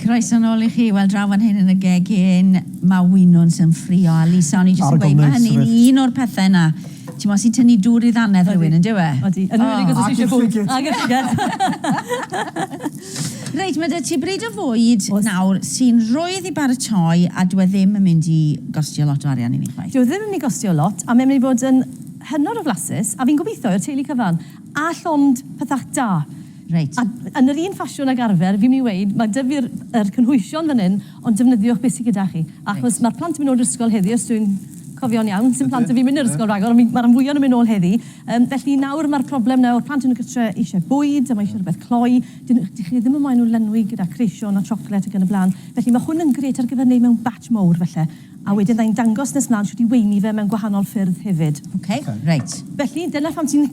Croeso nôl I chi. Wel, draw fan hyn yn y gegin, mae winwns yn ffrio. A Lisa, o'n I jyst yn gweud, mae hynny'n un o'r pethau yna. Ti'n mo sy'n tynnu dŵr I ddannedd rhywun, yn dywe? Odi. Yn unig os eisiau bwyd. Ag yn llygad. Reit, mae dy ti bryd o fwyd nawr sy'n rwydd I baratoi a dwi ddim yn mynd I gostio lot o arian I ni chwaith. Dwi ddim yn mynd I gostio lot, a mae'n mynd I fod yn hynod o flasus, a fi'n gobeithio i'r teulu cyfan, a llond pethach da. Reit. A yn yr un ffasiwn ag arfer, fi'n mynd I weid, mae dyfu'r cynhwysion fan hyn, ond defnyddiwch beth sydd gyda chi. Achos mae'r plant yn mynd o'r ysgol heddi, os dwi'n cofio'n iawn, sy'n plant yn fi'n mynd i'r ysgol ragor, ond mae'r fwyaf yn mynd ôl heddi. Felly nawr mae'r problem nawr, plant yn y gytre eisiau bwyd, a mae eisiau rhywbeth cloi. Dych chi ddim yn moyn nhw lynwy gyda creision a chocolate ac yn y blaen. Felly mae hwn yn gret ar gyfer neud mewn batch mowr felly. A wedyn dda'n dangos nes mlaen sydd I weini fe mewn gwahanol ffyrdd hefyd. OK, reit. Felly dyna pham ti'n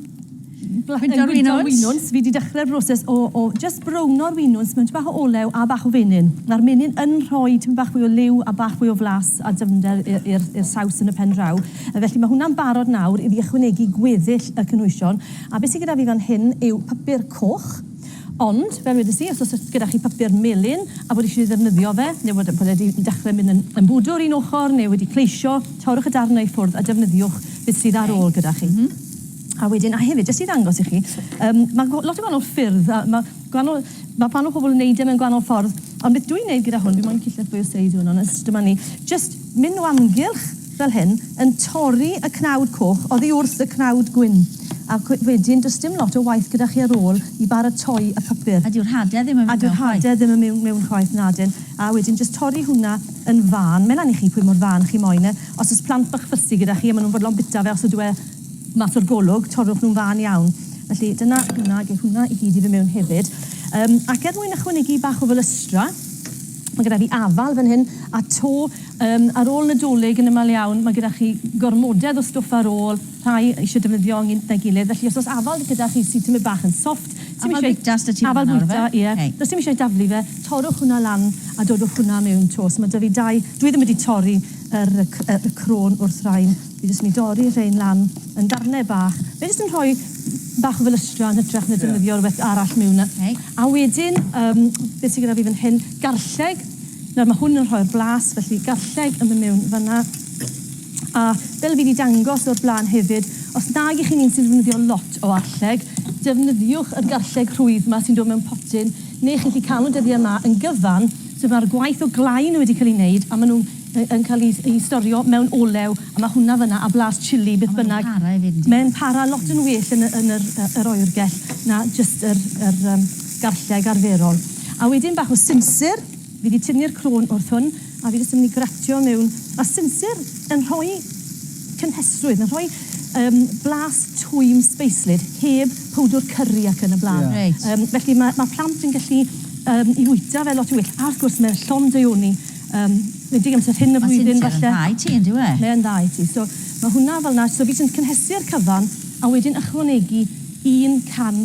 gwydo'r winwns. Fi wedi dechrau'r broses o just browno'r winwns mewn bach o olew a bach o fenyn. Mae'r menyn yn rhoi tym bach fwy o liw a bach fwy o flas a dyfnder i'r saws yn y pen draw. Felly mae hwnna'n barod nawr I fi ychwanegu gweddill y cynwysion. A beth sydd gyda fi fan hyn yw papur coch. Ond, fel wedys I, os oes gyda chi papur melyn a bod eisiau ddefnyddio fe, neu bod wedi dechrau mynd yn bwdwr un ochr, neu wedi cleisio, torrwch y darnau I ffwrdd a defnyddiwch beth sydd ar ôl gyda chi. A wedyn, a hefyd, jyst I ddangos I chi, mae lot o gwahanol ffyrdd, mae pan o pobl yn neud mewn gwahanol ffordd, ond beth dwi'n neud gyda hwn, fi moyn cillad fwy o seid hwn, ond dyma ni, just mynd o amgylch fel hyn, yn torri y cnawd coch, oddi wrth y cnawd gwyn. A wedyn, does dim lot o waith gyda chi ar ôl I baratoi y papur. A diw'r hadau ddim yn mewn chwaith. A diw'r hadau ddim yn mewn chwaith nadyn. A wedyn, just torri hwnna yn fan. Mae'n lan I chi pwy mor fan chi moyn e. Os oes plant bach ffysi gyda chi, a maen nhw'n fodlon bita fe, os ydw e mas o'r golwg, torrwch nhw'n fan iawn. Felly, dyna hwnna, geith hwnna I gyd I fi mewn hefyd. Ac mwyn ychwanegu bach o felystra, mae gyda fi afal fan hyn, a to ar ôl Nadolig yn ymal iawn, mae gyda chi gormodedd o stwff ar ôl, rhai eisiau defnyddio yng gilydd. Felly, os oes afal gyda chi sydd tymau bach yn soft, afal bwyta, afal bwyta, ie. Does dim eisiau daflu fe, torrwch hwnna lan a dodwch hwnna mewn tos. Mae da fi dau, dwi ddim wedi torri y crôn wrth rhain. Fi jyst mynd I dorri rhain lan yn darnau bach. Fe jyst yn rhoi bach o felystra yn hytrach na defnyddio rhywbeth arall mewn. A wedyn, beth sydd gyda fi fan hyn, garlleg. Nawr mae hwn yn rhoi'r blas, felly garlleg yn mynd mewn fanna. A fel fi wedi dangos o'r blaen hefyd, os nag I chi'n un sy'n defnyddio lot o arlleg, defnyddiwch y garlleg rhwydd yma sy'n dod mewn potyn, neu chi'n cael nhw dyddiau yma yn gyfan, so mae'r gwaith o glaen wedi cael ei wneud, a maen nhw'n cael ei storio mewn olew, a mae hwnna fyna, a blas chili, beth bynnag. Mae'n para lot yn well yn yr oergell na just yr garlleg arferol. A wedyn bach o sinsir, fi wedi tynnu'r crôn wrth hwn, a fi wedi mynd I gratio mewn. A sinsir yn rhoi cynhesrwydd, yn rhoi blas twym speislyd, heb powdwr curry ac yn y blaen. Felly mae plant yn gallu I wyta fe lot o well. A wrth gwrs mae'r llon deioni. Wedi amser hyn y flwyddyn falle. Mae'n dda I ti, yn dywe? Mae'n dda I ti. So mae hwnna fel na. So fi sy'n cynhesu'r cyfan, a wedyn ychwanegu 1 can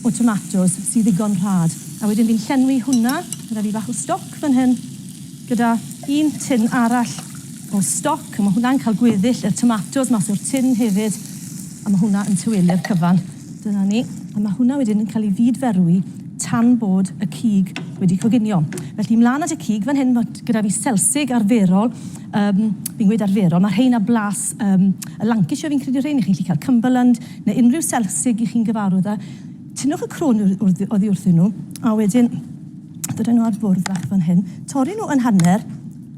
o tomatos sydd ddigon rhad. A wedyn fi'n llenwi hwnna, gyda fi bach o stoc fan hyn, gyda 1 tin arall o stoc, a mae hwnna'n cael gweddill y tomatos mas o'r tin hefyd, a mae hwnna yn tywelu'r cyfan. Dyna ni. A mae hwnna wedyn yn cael ei fydferwi tan bod y cig wedi coginio. Felly, mlaen at y cig, fan hyn, gyda fi selsig arferol, fi'n gweud arferol, mae rhain a blas y Lancashire fi'n credu rhain, I chi'n cael Cumberland, neu unrhyw selsig I chi'n gyfarwydd â. Tynnwch y crôn oddi wrthyn nhw, a wedyn, dydyn nhw ar bwrdd bach fan hyn, torri nhw yn hanner,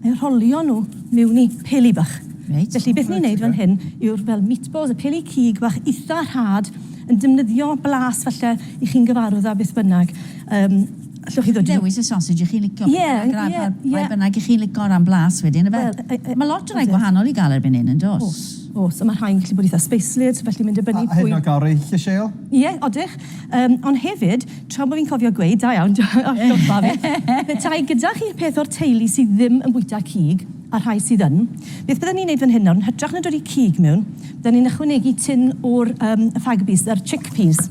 a rolio nhw mewn I peli bach. Felly, beth ni'n neud fan hyn yw'r fel meatballs, y peli cig bach eitha rhad, yn defnyddio blas falle I chi'n gyfarwydd â beth bynnag. Allwch chi ddod... Dewis y sausage I chi'n licio. Rai bynnag I chi'n licio ran blas wedyn. Mae lot o rai gwahanol I gael erbyn hyn yn dos. Oes, a mae rhain gallu bod eitha speislyd, felly mynd dibynnu pwy... A hyn o gori llysiel? Ie, odych. Ond hefyd, tra bod fi'n cofio gweud, da iawn, petai gyda chi'r peth o'r teulu sydd ddim yn bwyta cig, a rhai sydd yn, beth byddwn ni'n neud fan hyn, hytrach na dod I cig mewn, byddwn ni'n ychwanegu tin o'r fagbees, yr chickpeas.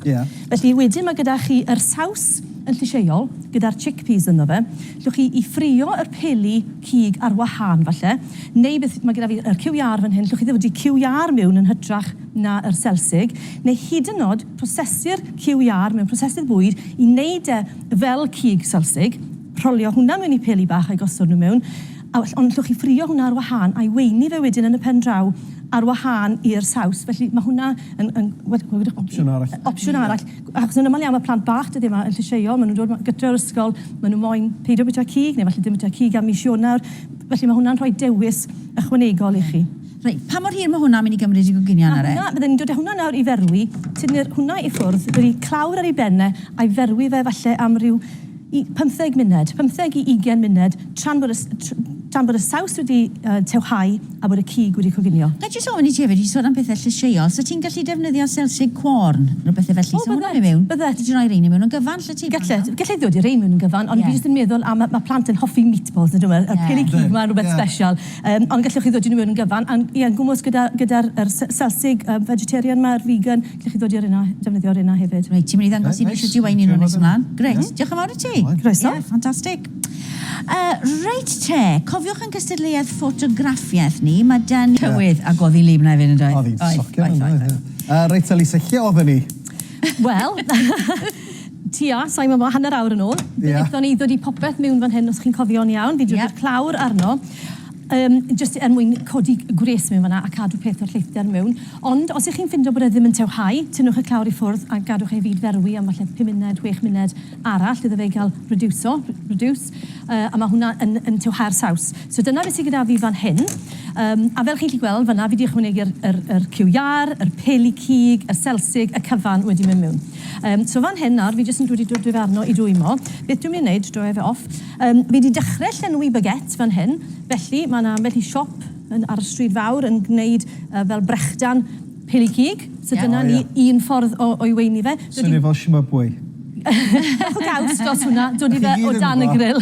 Felly wedyn mae gyda chi yr saws yn llysieuol, gyda'r chickpeas yno fe. Llwch chi I ffrio yr peli cig ar wahân falle, neu beth mae gyda fi yr cywiar fan hyn, llwch chi ddod I cywiar mewn yn hytrach na yr selsig, neu hyd yn oed prosesu'r cywiar mewn prosesu'r bwyd I wneud e fel cig selsig, rolio hwnna mewn I peli bach a'i gosod nhw mewn. Ond llwch chi ffrio hwnna ar wahân a'i weini fe wedyn yn y pen draw ar wahân i'r saws. Felly mae hwnna yn opsiwn arall. Opsiwn arall. Achos yn ymwneud am y plant bach dydy yma yn llysieuol, maen nhw'n dod gyda'r ysgol, maen nhw moyn peidio bwyta cig, neu falle dim bwyta cig am mis Ionawr. Felly mae hwnna'n rhoi dewis ychwanegol I chi. Reit, pa mor hir mae hwnna'n mynd I gymryd I goginio ar e? Bydden ni'n dod â hwnna nawr I ferwi, tynnu'r hwnna I ffwrdd, wedi clawr ar ei benne a'i ferwi fe falle am ryw 15 munud, 15 I 20 munud, tan bod y saws wedi tewhau a bod y cig wedi coginio. Ga jyst ofyn I ti hefyd, I sôn am pethau llysieuol, so ti'n gallu defnyddio selsig corn, rhyw bethau felly, so hwnna'n I mewn? Byddet. Ti'n rhoi rein I mewn yn gyfan, lle ti? Gallai ddod I rein mewn yn gyfan, ond fi jyst yn meddwl, a mae plant yn hoffi meatballs, nid yma, y peli cig mae'n rhywbeth special. Ond gallwch chi ddod I mewn yn gyfan, a gwmwys gyda'r selsig vegetarian mae'r vegan, gallwch chi ddod I defnyddio'r yna hefyd. Reit, ti'n mynd I ddangos I fi sydd I weini nhw'n nes ymlaen? Gret, diolch yn fawr I ti. Croeso. Ffantastig. Reit te, cofiwch yn gystadleuaeth ffotograffiaeth ni, mae Dan Cywydd a goddi lib na efo yn dweud. O, fi'n socio yn. Reit, Lisa, lle oedden ni? Wel, tia, sa'n mynd hanner awr yn ôl. Byddwn ni ddod I popeth mewn fan hyn os chi'n cofio'n iawn. Fi dod i'r clawr arno. Just mwyn codi gwres mewn fanna a cadw peth o'r lleithder mewn. Ond os ych chi'n ffindo bod e ddim yn tewhau, tynwch y clawr I ffwrdd a gadwch ei fyd ferwi am falle 5 munud, 6 munud arall, iddo fe gael reduce, a mae hwnna yn tewhau'r saws. So dyna beth sydd gyda fi fan hyn. A fel chi'n gallu gweld fanna, fi wedi ychwanegu'r ciwiar, yr peli cig, y selsig, y cyfan wedi mynd mewn. So fan hyn nawr, fi jyst yn dod I dod dyfarno I dwymo. Beth dwi'n mynd I wneud, droi fe off. Fi wedi dechrau llenwi baguette fan hyn, felly mae yna ambell I siop ar y stryd fawr yn gwneud fel brechdan peli cig. So dyna ni un ffordd o'i weini fe. Swn I fel Shimabwe. Bach o gaws dros hwnna, dod I fe o dan y grill.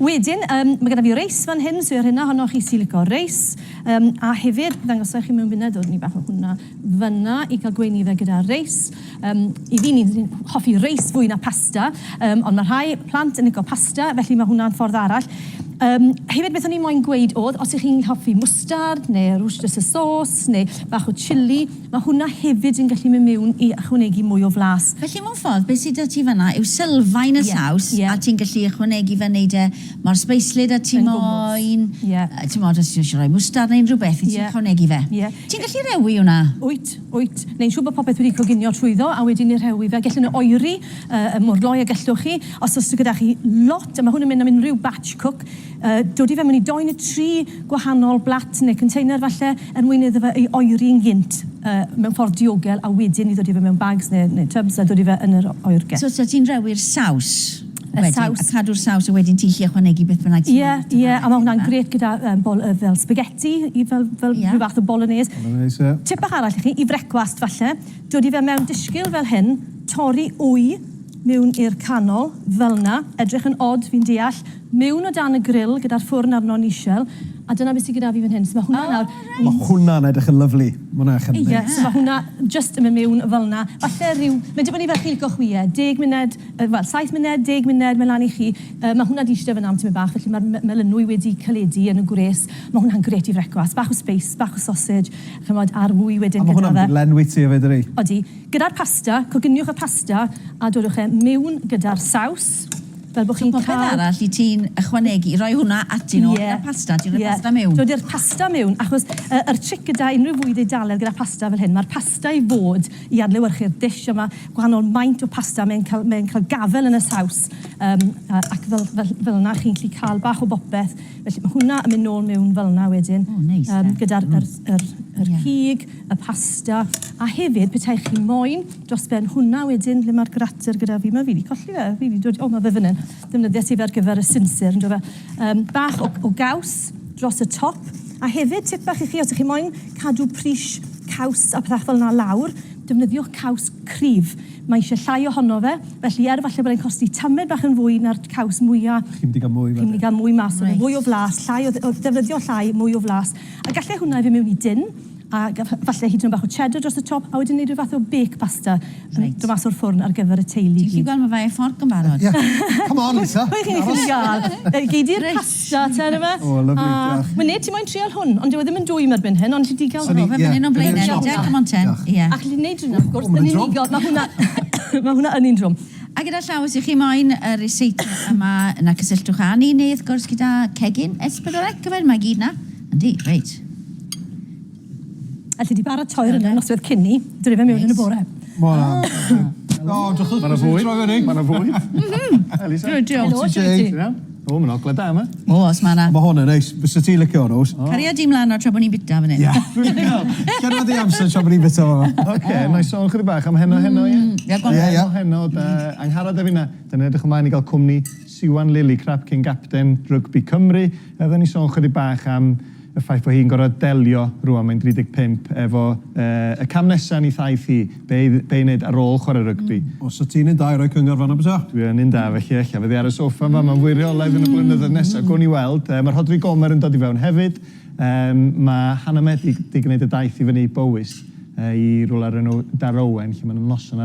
Wedyn, mae gyda fi reis fan hyn, so ar hynna honnoch chi sy'n licio reis. A hefyd, ddangosach chi mewn funud, dod ni bach o hwnna fyna I cael gweini fe gyda reis. I fi ni'n hoffi reis fwy na pasta, ond mae rhai plant yn licio pasta, felly mae hwnna'n ffordd arall. Hefyd beth o'n I moyn gweud oedd, os ych chi'n hoffi mwstard, neu Worcestershire sauce, neu bach o chili, mae hwnna hefyd yn gallu mynd mewn I ychwanegu mwy o flas. Felly mewn ffordd, beth sydd â ti fanna yw sylfaen y saws, a ti'n gallu ychwanegu fe wneud e mor sbeislyd a ti moyn. Ti'n modd os ti'n rhoi mwstard neu rhywbeth I ti'n ychwanegu fe. Ti'n gallu rewi hwnna? Wyt. Neu'n siŵr bod popeth wedi coginio trwyddo a wedyn I rewi fe. Gallwn nhw oeri, mor gloi a gallwch chi. Os oes gyda chi lot, a mae hwn yn mynd am unrhyw batch cook, dod I fe mewn I 2 neu 3 gwahanol blat neu container falle mwyn iddo fe I oeri'n gynt mewn ffordd diogel a wedyn I ddod I fe mewn bags neu tubs a dod I fe yn yr oergell. So ti'n rewi'r saws? Y saws. A cadw'r saws a wedyn ti'n gallu ychwanegu beth bynnag ti'n mynd. Ie, a mae hwnna'n gret gyda fel spaghetti, fel rhyw fath o bolognese. Tip bach arall I chi, I frecwast falle, dod I fe mewn disgyl fel hyn, torri wy mewn i'r canol, fel na, edrych yn od fi'n deall, mewn o dan y grill gyda'r ffwrn arno'n isiel, a dyna beth sydd gyda fi fan hyn. So mae hwnna'n edrych yn lyflu. Ie, so mae hwnna just yn mynd mewn fel na. Falle rhyw, mae'n dibynnu fel chi'n gochwio, 10 munud, wel 7 munud, 10 munud, mae lan I chi. Mae hwnna di eistedd fan am tymau bach, felly mae'r melynwy wedi caledu yn y gwres. Mae hwnna'n gret I frecwast, bach o space, bach o sausage, chymod, a'r wy wedyn gyda fe. A mae hwnna'n lenwi ti hefyd ydi? Odi. Gyda'r pasta, coginiwch y pasta a dodwch e mewn gyda'r saws. Fel bod chi'n cael... arall I ti'n ychwanegu, rhoi hwnna atyn nhw gyda pasta, ti'n rhoi pasta mewn. Dod i'r pasta mewn, achos yr tric gyda unrhyw fwyd Eidaleg gyda pasta fel hyn, mae'r pasta I fod I adlewyrchu'r dish, a mae gwahanol maint o pasta mae'n cael gafel yn y saws. Ac fel yna chi'n gallu cael bach o bopeth, felly mae hwnna yn mynd nôl mewn fel yna wedyn. Gyda'r cig, y pasta, a hefyd petai chi moyn dros ben hwnna wedyn, le mae'r grater gyda fi. Mae fi wedi colli fe, fi wedi dod, o mae fe fan hyn. Defnyddio ti fe ar gyfer y sinsir, yn dod fe. Bach o gaws dros y top, a hefyd tip bach I chi, os ych chi moyn cadw pris caws a pethau fel yna lawr, defnyddiwch caws cryf. Mae eisiau llai ohono fe, felly falle bod e'n costi tamed bach yn fwy na'r caws mwyaf. Chi'n mynd I gael mwy. Chi'n mynd I gael mwy mas, mwy o flas, defnyddio llai, mwy o flas. A gallai hwnna I fi mewn I dyn, a falle hyd yn bach o cheddar dros y top, a wedyn neud rhyw fath o bake pasta dod mas o'r ffwrn ar gyfer y teulu. Ti'n gallu gweld mae fe ffordd yn barod? Come on, Lisa. Pwy chi'n gallu gael? Geidi'r pasta, te yma. O, lyflu. Mae'n neud ti moyn trial hwn, ond dyw e ddim yn dwy erbyn hyn, ond lle di gael... Fe fan hyn o'n blaenau, come on ten. Ac lle neud hwnna, wrth gwrs, yn unigol, mae hwnna yn un drwm. A gyda llaw, os ych chi moyn y receiptau yma, yna cysylltwch â ni, neu wrth gwrs gyda cegin S4C, cyfer, mae gyd na. Yndi, reit. Alli di baratoi'r yna noswaith cynni, dwi fe mewn yn y bore. Mae yna fwyd. Mae yna fwyd. Elisa. Diolch. O, mae'n ogled da yma. O, os mae na. Mae hwnna neis. Fysa ti licio hwnnw? Cariad di mlaen o tra bod ni'n bita fan hyn. Ie. Cyn oedd i amser tra bod ni'n bita fo. Oce, na i sôn chydig bach am heno, ie? Ie. Heno, angharad e fi na. Dyna edrych ymlaen i gael cwmni Siwan Lily, crap cyn gapten Rygbi Cymru. Edden ni sôn chydig bach am y ffaith bod hi'n gorfod delio rwan, mae'n 35, efo y cam nesaf ni thaith hi, be i wneud ar ôl chwarae rygbi. Os o ti'n un da i roi cyngor fan o bysa? Dwi yn un da, felly ella fyddi ar y soffa yma, mae'n wirioleidd yn y blynyddoedd nesaf. Gwyn i weld, mae'r Hodri Gomer yn dod i fewn hefyd. Mae Hannah Med di gwneud y daith i fyny Bowys i rôl ar enw Dar Owen, lle mae'n noson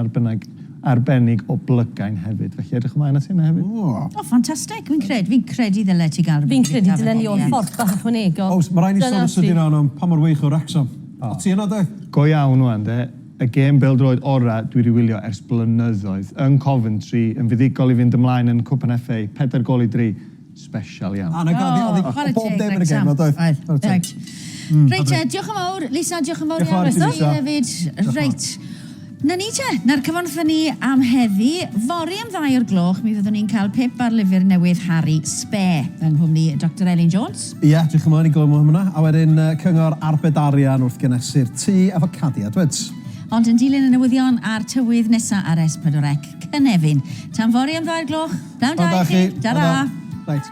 arbennig o Blygain hefyd. Felly edrych ymlaen at hynna hefyd. O, ffantastig. Fi'n credu ddyle ti gael. Fi'n credu dylen ni o'r ffordd bach ychwanegol. Oes, mae rhaid ni sôn sydd yn awr pa mor weich o Wrexham. O ti yna, de? Go iawn wan, de. Y gêm bêl-droed ora dwi wedi wylio ers blynyddoedd. Yn Coventry, yn fuddigol i fynd ymlaen yn Cwpan FA, 4-3. Special iawn. A na gael, oedd bob dim yn y gêm, oedd? Reit, diolch yn fawr. Lisa, diolch yn fawr iawn. Reit. Na ni te, na'r cyfnod ni am heddi. Fori am 2:00 mi fyddwn ni'n cael pip ar lyfr newydd Harry Spe yng nghwmni Dr Elin Jones. Ie, diolch yn fawr i glwm o hynna. A wedyn cyngor arbedarian wrth gynesu'r tŷ efo cadiad, wed? Ond yn dilyn y newyddion a'r tywydd nesaf ar S4C, Cynefin. Tan fori am 2:00. Blawn da i chi. Tara. Reit.